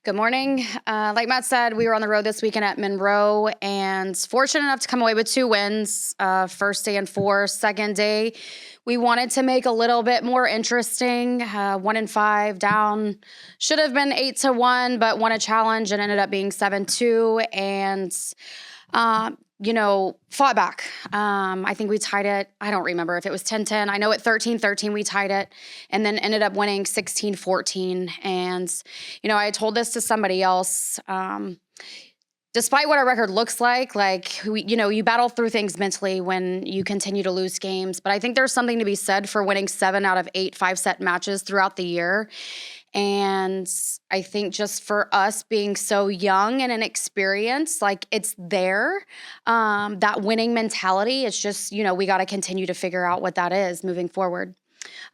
Good morning. Like Matt said, we were on the road this weekend at Monroe and fortunate enough to come away with 2 wins. First day and 4, second day. We wanted to make a little bit more interesting. 1-5 down. Should have been 8-1, but won a challenge and ended up being 7-2. And fought back. I think we tied it. I don't remember if it was 10-10. I know at 13-13 we tied it and then ended up winning 16-14. And, I told this to somebody else. Despite what our record looks like you battle through things mentally when you continue to lose games. But I think there's something to be said for winning 7 out of 8 5-set matches throughout the year. And I think just for us being so young and inexperienced, it's there, that winning mentality. It's just, we got to continue to figure out what that is moving forward.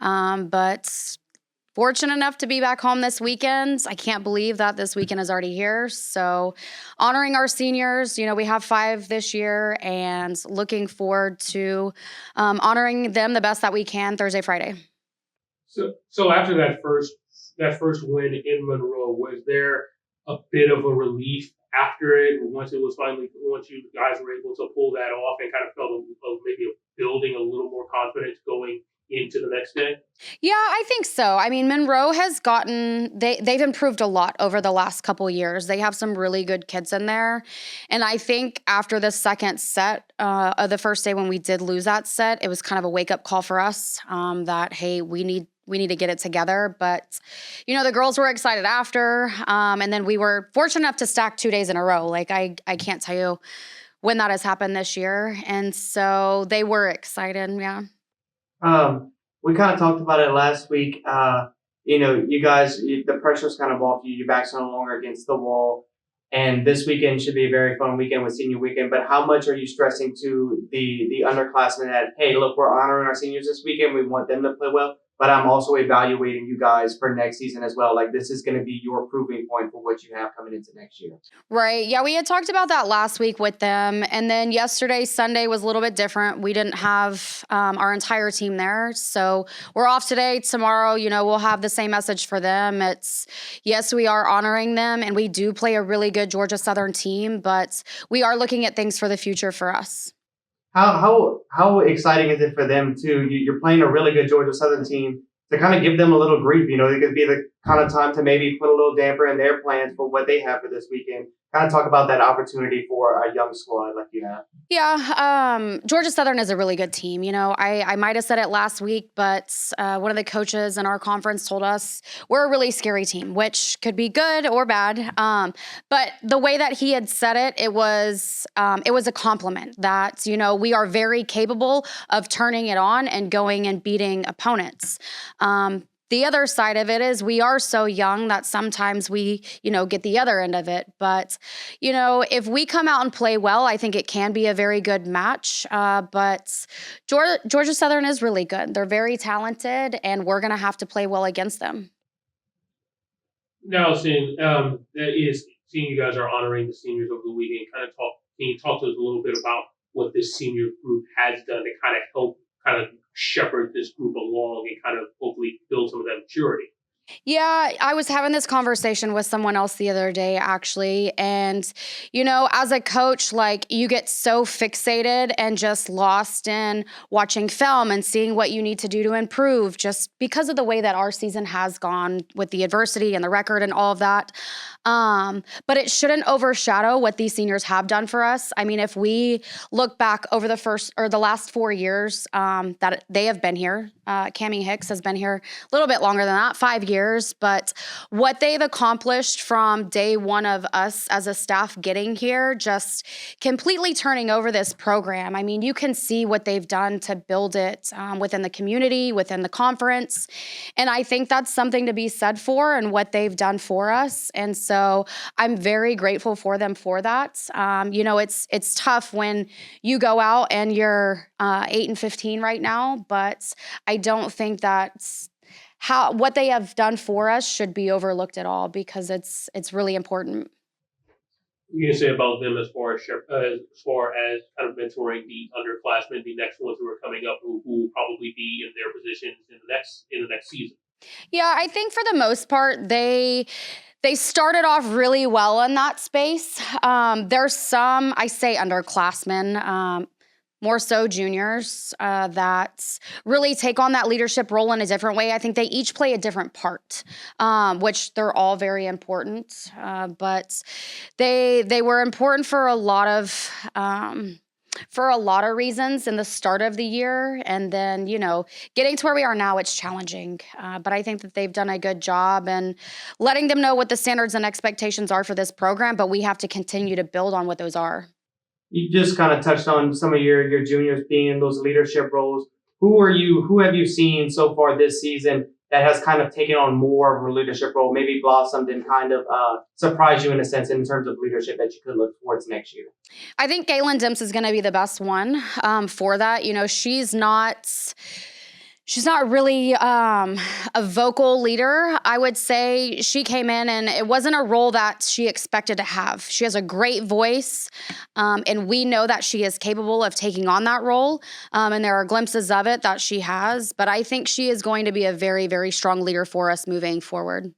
But fortunate enough to be back home this weekend. I can't believe that this weekend is already here. So honoring our seniors, we have 5 this year and looking forward to honoring them the best that we can Thursday, Friday. So after that first win in Monroe, was there a bit of a relief after it once you guys were able to pull that off and kind of felt maybe building a little more confidence going into the next day? Yeah, I think so. I mean, Monroe has they've improved a lot over the last couple years. They have some really good kids in there. And I think after the second set of the first day when we did lose that set, it was kind of a wake-up call for us that, hey, we need to get it together. But, the girls were excited after. And then we were fortunate enough to stack 2 days in a row. I can't tell you when that has happened this year. And so they were excited, yeah. We kind of talked about it last week. You guys, the pressure's kind of off you. Your back's no longer against the wall. And this weekend should be a very fun weekend with senior weekend. But how much are you stressing to the underclassmen that, hey, look, we're honoring our seniors this weekend. We want them to play well. But I'm also evaluating you guys for next season as well. This is going to be your proving point for what you have coming into next year. Right. Yeah, we had talked about that last week with them. And then yesterday, Sunday, was a little bit different. We didn't have our entire team there. So we're off today. Tomorrow, we'll have the same message for them. It's, yes, we are honoring them. And we do play a really good Georgia Southern team. But we are looking at things for the future for us. How exciting is it for them too? You're playing a really good Georgia Southern team to kind of give them a little grief. It could be the kind of time to maybe put a little damper in their plans for what they have for this weekend. Kind of talk about that opportunity for a young squad like you have. Yeah, Georgia Southern is a really good team. I might have said it last week, but one of the coaches in our conference told us we're a really scary team, which could be good or bad. But the way that he had said it, it was a compliment that, we are very capable of turning it on and going and beating opponents. The other side of it is we are so young that sometimes we, get the other end of it. But, if we come out and play well, I think it can be a very good match. But Georgia Southern is really good. They're very talented, and we're going to have to play well against them. Now, seeing you guys are honoring the seniors over the weekend, can you talk to us a little bit about what this senior group has done to kind of help shepherd this group along and kind of hopefully build some of that maturity? Yeah, I was having this conversation with someone else the other day, actually. And, as a coach, you get so fixated and just lost in watching film and seeing what you need to do to improve just because of the way that our season has gone with the adversity and the record and all of that. But it shouldn't overshadow what these seniors have done for us. I mean, if we look back over the last 4 years that they have been here, Cammie Hicks has been here a little bit longer than that, 5 years. But what they've accomplished from day one of us as a staff getting here, just completely turning over this program. I mean, you can see what they've done to build it within the community, within the conference. And I think that's something to be said for and what they've done for us. And so I'm very grateful for them for that. It's tough when you go out and you're 8-15 right now, but I don't think that's what they have done for us should be overlooked at all because it's really important. You can say about them as far as kind of mentoring the underclassmen, the next ones who are coming up, who will probably be in their positions in the next season. Yeah, I think for the most part, they They started off really well in that space. There's some, I say underclassmen, more so juniors, that really take on that leadership role in a different way. I think they each play a different part, which they're all very important. But they were important for a lot of reasons in the start of the year. And then, getting to where we are now, it's challenging. But I think that they've done a good job in letting them know what the standards and expectations are for this program, but we have to continue to build on what those are. You just kind of touched on some of your juniors being in those leadership roles. Who have you seen so far this season that has kind of taken on more of a leadership role, maybe blossomed and kind of surprised you in a sense in terms of leadership that you could look towards next year? I think Galen Dimps is going to be the best one for that. She's not really a vocal leader, I would say. She came in and it wasn't a role that she expected to have. She has a great voice, and we know that she is capable of taking on that role, and there are glimpses of it that she has. But I think she is going to be a very, very strong leader for us moving forward.